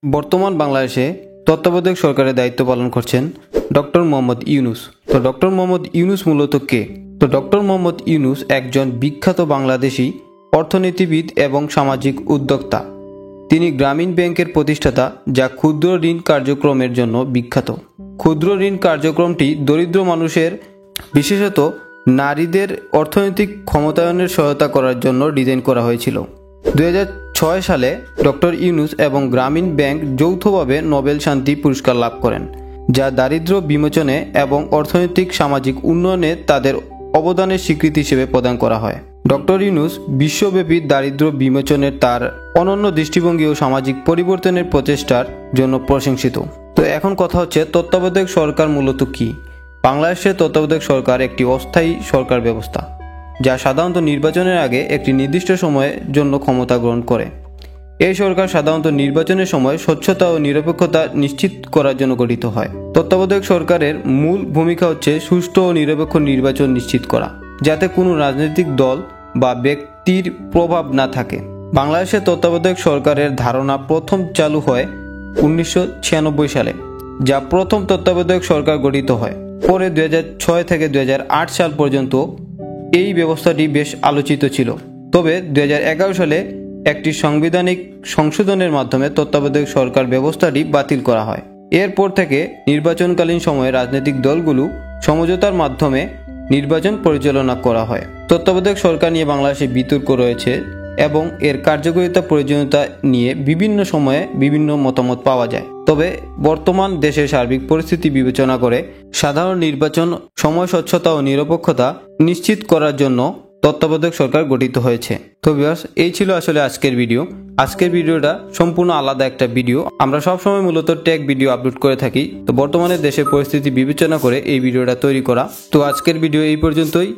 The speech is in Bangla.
বর্তমান বাংলাদেশে তত্ত্বাবধায়ক সরকারের দায়িত্ব পালন করছেন ডক্টর মোহাম্মদ ইউনূস। তো ডক্টর মোহাম্মদ ইউনূস মূলত কে? তো ডক্টর মোহাম্মদ ইউনূস একজন বিখ্যাত বাংলাদেশি অর্থনীতিবিদ এবং সামাজিক উদ্যোক্তা। তিনি গ্রামীণ ব্যাংকের প্রতিষ্ঠাতা, যা ক্ষুদ্র ঋণ কার্যক্রমের জন্য বিখ্যাত। ক্ষুদ্র ঋণ কার্যক্রমটি দরিদ্র মানুষের, বিশেষত নারীদের অর্থনৈতিক ক্ষমতায়নের সহায়তা করার জন্য ডিজাইন করা হয়েছিল। 2006 সালে ডক্টর ইউনূস এবং গ্রামীণ ব্যাংক যৌথভাবে নোবেল শান্তি পুরস্কার লাভ করেন, যা দারিদ্র্য বিমোচনে এবং অর্থনৈতিক সামাজিক উন্নয়নে তাদের অবদানের স্বীকৃতি হিসেবে প্রদান করা হয়। ডক্টর ইউনূস বিশ্বব্যাপী দারিদ্র্য বিমোচনের তার অনন্য দৃষ্টিভঙ্গি ও সামাজিক পরিবর্তনের প্রচেষ্টার জন্য প্রশংসিত। তো এখন কথা হচ্ছে, তত্ত্বাবধায়ক সরকার মূলত কি? বাংলাদেশের তত্ত্বাবধায়ক সরকার একটি অস্থায়ী সরকার ব্যবস্থা, যা সাধারণত নির্বাচনের আগে একটি নির্দিষ্ট সময়ের জন্য ক্ষমতা গ্রহণ করে। এই সরকার সাধারণত নির্বাচনের সময় স্বচ্ছতা ও নিরপেক্ষতা নিশ্চিত করার জন্য গঠিত হয়। তত্ত্বাবধায়ক সরকারের মূল ভূমিকা হচ্ছে সুষ্ঠু ও নিরপেক্ষ নির্বাচন নিশ্চিত করা, যাতে কোনো রাজনৈতিক দল বা ব্যক্তির প্রভাব না থাকে। বাংলাদেশের তত্ত্বাবধায়ক সরকারের ধারণা প্রথম চালু হয় 1996 সালে, যা প্রথম তত্ত্বাবধায়ক সরকার গঠিত হয়। পরে 2006 থেকে 2008 সাল পর্যন্ত এই ব্যবস্থাটি বেশ আলোচিত ছিল। তবে 2011 সালে একটি সাংবিধানিক সংশোধনের মাধ্যমে তত্ত্বাবধায়ক সরকার ব্যবস্থাটি বাতিল করা হয়। এরপর থেকে নির্বাচনকালীন সময়ে রাজনৈতিক দলগুলো সমঝোতার মাধ্যমে নির্বাচন পরিচালনা করা হয়। তত্ত্বাবধায়ক সরকার নিয়ে বাংলাদেশে বিতর্ক রয়েছে এবং এর কার্যকারিতা প্রয়োজনীয়তা নিয়ে বিভিন্ন সময়ে বিভিন্ন মতামত পাওয়া যায়। তবে বর্তমান দেশের সার্বিক পরিস্থিতি বিবেচনা করে সাধারণ নির্বাচন, সময় স্বচ্ছতা ও নিরপেক্ষতা নিশ্চিত করার জন্য তত্ত্বাবধায়ক সরকার গঠিত হয়েছে। তো ভিউয়ার্স, এই ছিল আসলে আজকের ভিডিও। আজকের ভিডিওটা সম্পূর্ণ আলাদা একটা ভিডিও। আমরা সবসময় মূলত টেক ভিডিও আপলোড করে থাকি, তো বর্তমানে দেশের পরিস্থিতি বিবেচনা করে এই ভিডিওটা তৈরি করা। তো আজকের ভিডিও এই পর্যন্তই।